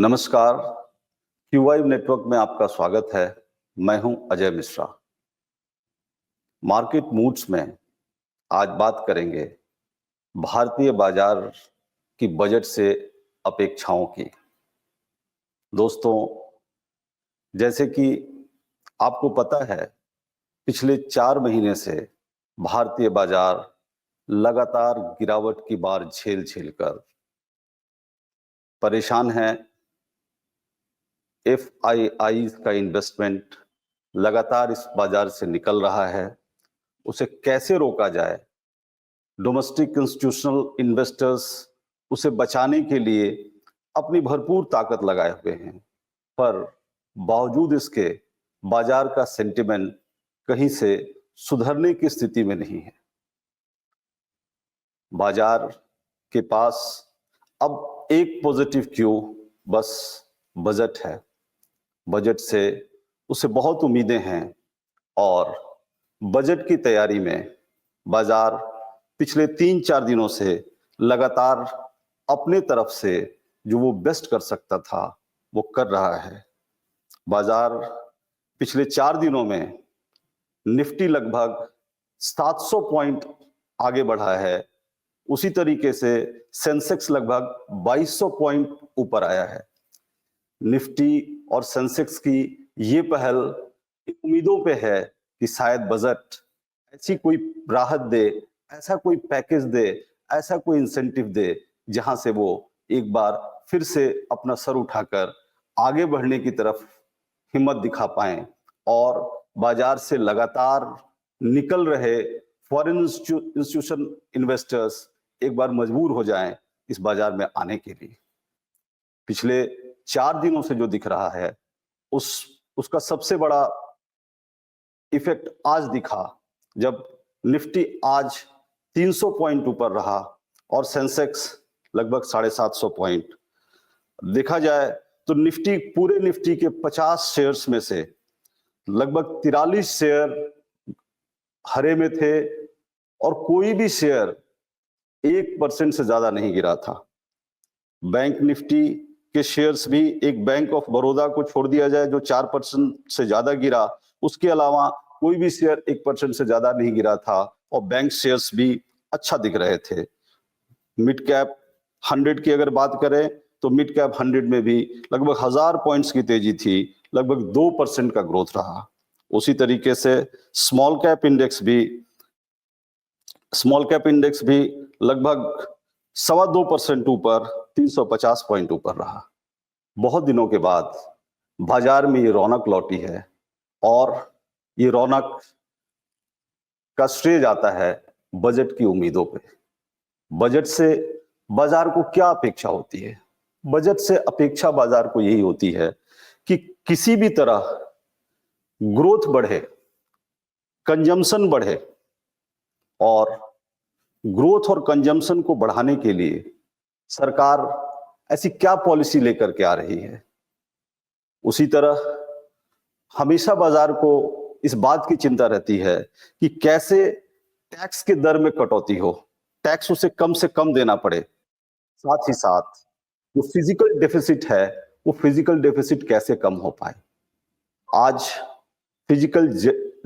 नमस्कार, क्यूवाइव नेटवर्क में आपका स्वागत है। मैं हूं अजय मिश्रा। मार्केट मूड्स में आज बात करेंगे भारतीय बाजार की बजट से अपेक्षाओं की। दोस्तों, जैसे कि आपको पता है, पिछले 4 महीने से भारतीय बाजार लगातार गिरावट की मार झेल कर परेशान है। एफआईआई का इन्वेस्टमेंट लगातार इस बाजार से निकल रहा है। उसे कैसे रोका जाए? डोमेस्टिक इंस्टीट्यूशनल इन्वेस्टर्स उसे बचाने के लिए अपनी भरपूर ताकत लगाए हुए हैं, पर बावजूद इसके बाजार का सेंटिमेंट कहीं से सुधरने की स्थिति में नहीं है। बाजार के पास अब एक पॉजिटिव क्यू बस बजट है। बजट से उसे बहुत उम्मीदें हैं और बजट की तैयारी में बाजार पिछले 3-4 दिनों से लगातार अपने तरफ से जो वो बेस्ट कर सकता था वो कर रहा है। बाजार पिछले 4 दिनों में निफ्टी लगभग 700 पॉइंट आगे बढ़ा है। उसी तरीके से सेंसेक्स लगभग 2200 पॉइंट ऊपर आया है। निफ्टी और सेंसेक्स की ये पहल उम्मीदों पे है कि शायद बजट ऐसी कोई राहत दे, ऐसा कोई पैकेज दे, ऐसा कोई इंसेंटिव दे जहां से वो एक बार फिर से अपना सर उठाकर आगे बढ़ने की तरफ हिम्मत दिखा पाएं और बाजार से लगातार निकल रहे फॉरेन इंस्टीट्यूशन इन्वेस्टर्स एक बार मजबूर हो जाएं इस बाजार में आने के लिए। पिछले 4 दिनों से जो दिख रहा है उसका सबसे बड़ा इफेक्ट आज दिखा, जब निफ्टी आज 300 पॉइंट ऊपर रहा और सेंसेक्स लगभग 750 पॉइंट। देखा जाए तो पूरे निफ्टी के 50 शेयर्स में से लगभग 43 शेयर हरे में थे और कोई भी शेयर 1% से ज्यादा नहीं गिरा था। बैंक निफ्टी के शेयर्स भी, एक बैंक ऑफ बड़ौदा को छोड़ दिया जाए जो 4% से ज्यादा गिरा, उसके अलावा कोई भी शेयर 1% से ज्यादा नहीं गिरा था और बैंक शेयर्स भी अच्छा दिख रहे थे। मिड कैप 100 की अगर बात करें तो मिड कैप 100 में भी लगभग 1000 पॉइंट्स की तेजी थी, लगभग 2% का ग्रोथ रहा। उसी तरीके से स्मॉल कैप इंडेक्स भी लगभग 2.25% ऊपर 350 पॉइंट ऊपर रहा। बहुत दिनों के बाद बाजार में ये रौनक लौटी है और ये रौनक का श्रेय जाता है बजट की उम्मीदों पे। बजट से बाजार को क्या अपेक्षा होती है? बजट से अपेक्षा बाजार को यही होती है कि किसी भी तरह ग्रोथ बढ़े, कंजम्पशन बढ़े, और ग्रोथ और कंजम्पशन को बढ़ाने के लिए सरकार ऐसी क्या पॉलिसी लेकर के आ रही है। उसी तरह हमेशा बाजार को इस बात की चिंता रहती है कि कैसे टैक्स के दर में कटौती हो, टैक्स उसे कम से कम देना पड़े। साथ ही साथ जो फिजिकल डेफिसिट है वो फिजिकल डेफिसिट कैसे कम हो पाए। आज फिजिकल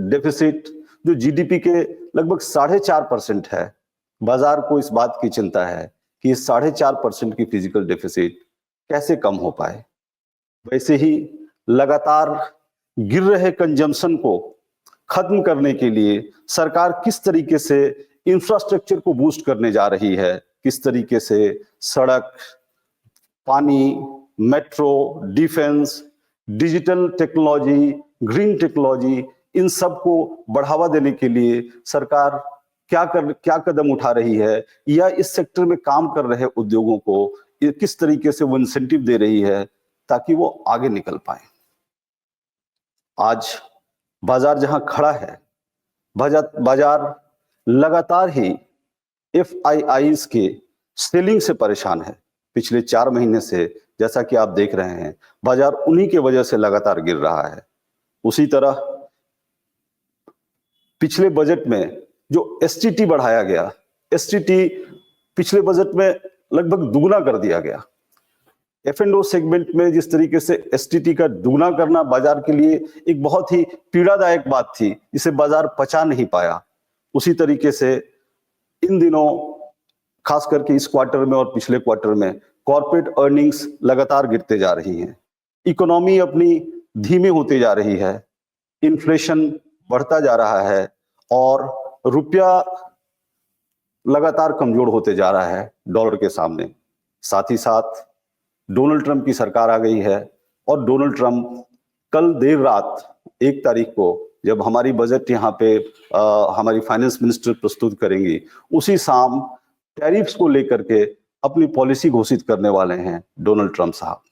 डेफिसिट जो जीडीपी के लगभग 4.5% है, बाजार को इस बात की चिंता है कि इस 4.5% की फिजिकल डेफिसिट कैसे कम हो पाए। वैसे ही लगातार गिर रहे कंजम्पशन को खत्म करने के लिए सरकार किस तरीके से इंफ्रास्ट्रक्चर को बूस्ट करने जा रही है, किस तरीके से सड़क, पानी, metro, defence, digital technology, green technology, इन सब को बढ़ावा देने के लिए सरकार क्या कदम उठा रही है, या इस सेक्टर में काम कर रहे उद्योगों को किस तरीके से वो इंसेंटिव दे रही है ताकि वो आगे निकल पाए। आज बाजार जहां खड़ा है, बाजार लगातार ही एफआईआईज के सेलिंग से परेशान है। पिछले 4 महीने से जैसा कि आप देख रहे हैं, बाजार उन्हीं के वजह से लगातार गिर रहा है। उसी तरह पिछले बजट में जो एसटीटी बढ़ाया गया, एसटीटी पिछले बजट में लगभग दुगना कर दिया गया। F&O सेगमेंट में जिस तरीके से एसटीटी का दुगना करना बाजार के लिए एक बहुत ही पीड़ादायक बात थी, जिसे बाजार पचा नहीं पाया, उसी तरीके से इन दिनों खास करके इस क्वार्टर में और पिछले क्वार्टर में कॉर्पोरेट अर्निंग्स लगातार गिरते जा रही हैं, इकोनॉमी अपनी धीमे होते जा रही है, इन्फ्लेशन बढ़ता जा रहा है और रुपया लगातार कमजोर होते जा रहा है डॉलर के सामने। साथ ही साथ डोनाल्ड ट्रंप की सरकार आ गई है और डोनाल्ड ट्रंप कल देर रात 1 तारीख को जब हमारी बजट यहाँ पे हमारी फाइनेंस मिनिस्टर प्रस्तुत करेंगी, उसी शाम टैरिफ्स को लेकर के अपनी पॉलिसी घोषित करने वाले हैं डोनाल्ड ट्रंप साहब।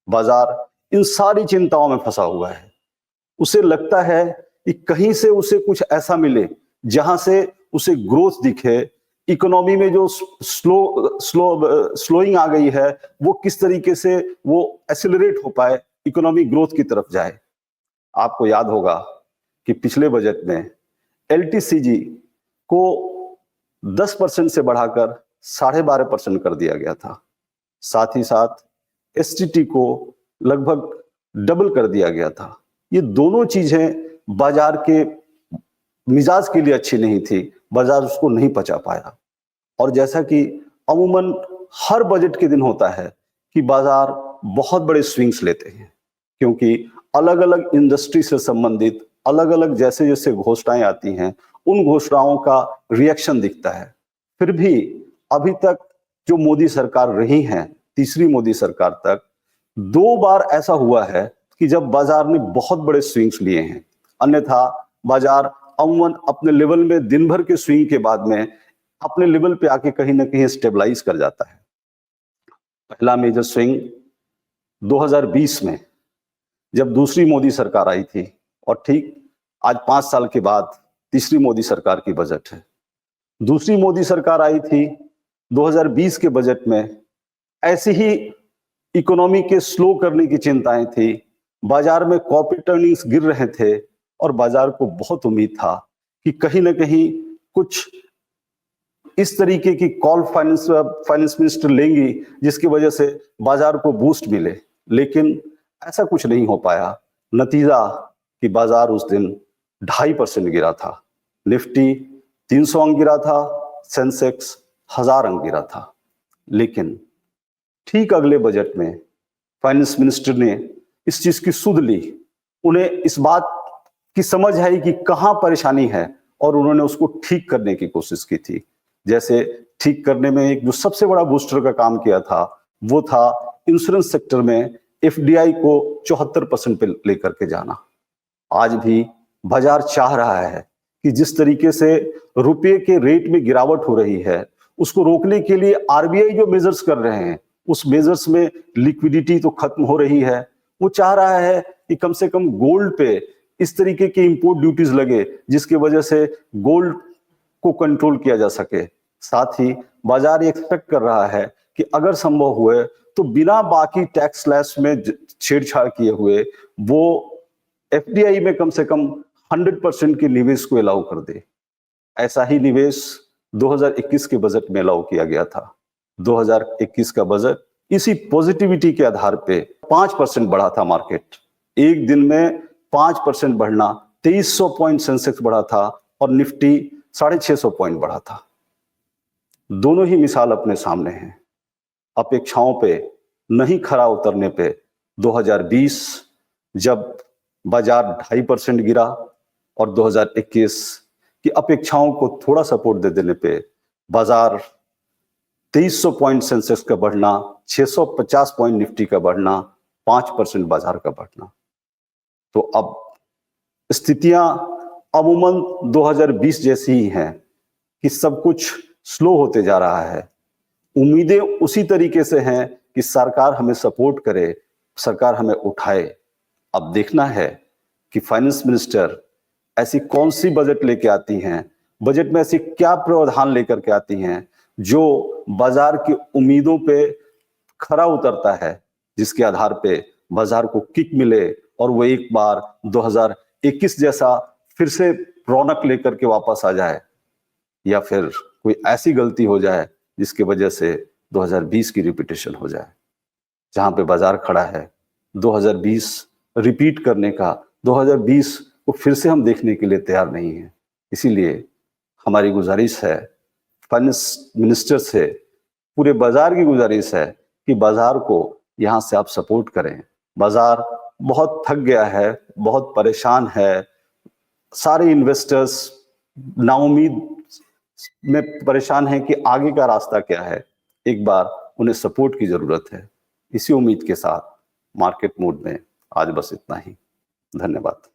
बाजार इन सारी चिंताओं में फंसा हुआ है। उसे लगता है कि कहीं से उसे कुछ ऐसा मिले जहां से उसे ग्रोथ दिखे, इकोनॉमी में जो स्लोइंग आ गई है वो किस तरीके से वो एक्सेलरेट हो पाए, इकोनॉमी ग्रोथ की तरफ जाए। आपको याद होगा कि पिछले बजट में एलटीसीजी को 10% से बढ़ाकर 12.5% कर दिया गया था। साथ ही साथ एसटीटी को लगभग डबल कर दिया गया था। ये दोनों चीजें बाजार के मिजाज के लिए अच्छी नहीं थी, बाजार उसको नहीं पचा पाया। और जैसा कि अमूमन हर बजट के दिन होता है कि बाजार बहुत बड़े स्विंग्स लेते हैं, क्योंकि अलग अलग इंडस्ट्री से संबंधित अलग अलग जैसे जैसे घोषणाएं आती हैं, उन घोषणाओं का रिएक्शन दिखता है। फिर भी अभी तक जो मोदी सरकार रही है, तीसरी मोदी सरकार तक 2 बार ऐसा हुआ है कि जब बाजार ने बहुत बड़े स्विंग्स लिए हैं। अन्यथा बाजार अमूमन अपने लेवल में दिन भर के स्विंग के बाद में अपने लेवल पे आके कहीं ना कहीं स्टेबलाइज कर जाता है। पहला मेजर स्विंग 2020 में जब दूसरी मोदी सरकार आई थी, और ठीक आज 5 साल के बाद तीसरी मोदी सरकार की बजट है। दूसरी मोदी सरकार आई थी 2020 के बजट में, ऐसी ही इकोनॉमी के स्लो करने की चिंताएं थी, बाजार में कॉर्पोरेट अर्निंग्स गिर रहे थे और बाजार को बहुत उम्मीद था कि कहीं ना कहीं कुछ इस तरीके की कॉल फाइनेंस मिनिस्टर लेंगी जिसकी वजह से बाजार को बूस्ट मिले, लेकिन ऐसा कुछ नहीं हो पाया। नतीजा कि बाजार उस दिन 2.5% गिरा था, निफ्टी 300 अंक गिरा था, सेंसेक्स 1000 अंक गिरा था। लेकिन ठीक अगले बजट में फाइनेंस मिनिस्टर ने इस चीज की सुध ली, उन्हें इस बात की समझ आई कि कहां परेशानी है और उन्होंने उसको ठीक करने की कोशिश की थी। जैसे ठीक करने में एक जो सबसे बड़ा बूस्टर का काम किया था वो था इंश्योरेंस सेक्टर में एफडीआई को 74% पे लेकर के जाना। आज भी बाजार चाह रहा है कि जिस तरीके से रुपये के रेट में गिरावट हो रही है, उसको रोकने के लिए आरबीआई जो मेजर्स कर रहे हैं, उस मेजर्स में लिक्विडिटी तो खत्म हो रही है। वो चाह रहा है कि कम से कम गोल्ड पे इस तरीके के इंपोर्ट ड्यूटीज लगे जिसकी वजह से गोल्ड को कंट्रोल किया जा सके। साथ ही बाजार एक्सपेक्ट कर रहा है कि अगर संभव हुए तो बिना बाकी टैक्स स्लैश में छेड़छाड़ किए हुए वो एफडीआई में कम से कम 100% के निवेश को अलाउ कर दे। ऐसा ही निवेश 2021 के बजट में अलाउ किया गया था। 2021 का बजट इसी पॉजिटिविटी के आधार पे 5% बढ़ा था मार्केट। एक दिन में 5% बढ़ना, 2300 पॉइंट सेंसेक्स बढ़ा था और निफ्टी 650 पॉइंट बढ़ा था। दोनों ही मिसाल अपने सामने हैं। अपेक्षाओं पे नहीं खरा उतरने पे 2020 जब बाजार 2.5% गिरा और 2021 की अपेक्षाओं को थोड़ा सपोर्ट दे देने पे बाजार 2300 पॉइंट सेंसेक्स का बढ़ना, 650 पॉइंट निफ्टी का बढ़ना, 5% बाजार का बढ़ना। तो अब स्थितियां अमूमन 2020 जैसी ही हैं कि सब कुछ स्लो होते जा रहा है। उम्मीदें उसी तरीके से हैं कि सरकार हमें सपोर्ट करे, सरकार हमें उठाए। अब देखना है कि फाइनेंस मिनिस्टर ऐसी कौन सी बजट लेके आती हैं, बजट में ऐसी क्या प्रावधान लेकर के आती हैं जो बाजार की उम्मीदों पे खरा उतरता है, जिसके आधार पे बाजार को किक मिले और वो एक बार 2021 जैसा फिर से रौनक लेकर के वापस आ जाए, या फिर कोई ऐसी गलती हो जाए जिसकी वजह से 2020 की रिपीटेशन हो जाए। जहां पे बाजार खड़ा है, 2020 रिपीट करने का, 2020 को फिर से हम देखने के लिए तैयार नहीं है। इसीलिए हमारी गुजारिश है, फाइनेंस मिनिस्टर से, पूरे बाजार की गुजारिश है कि बाजार को यहाँ से आप सपोर्ट करें। बाजार बहुत थक गया है, बहुत परेशान है, सारे इन्वेस्टर्स नाउम्मीद में परेशान हैं कि आगे का रास्ता क्या है। एक बार उन्हें सपोर्ट की जरूरत है। इसी उम्मीद के साथ मार्केट मूड में आज बस इतना ही। धन्यवाद।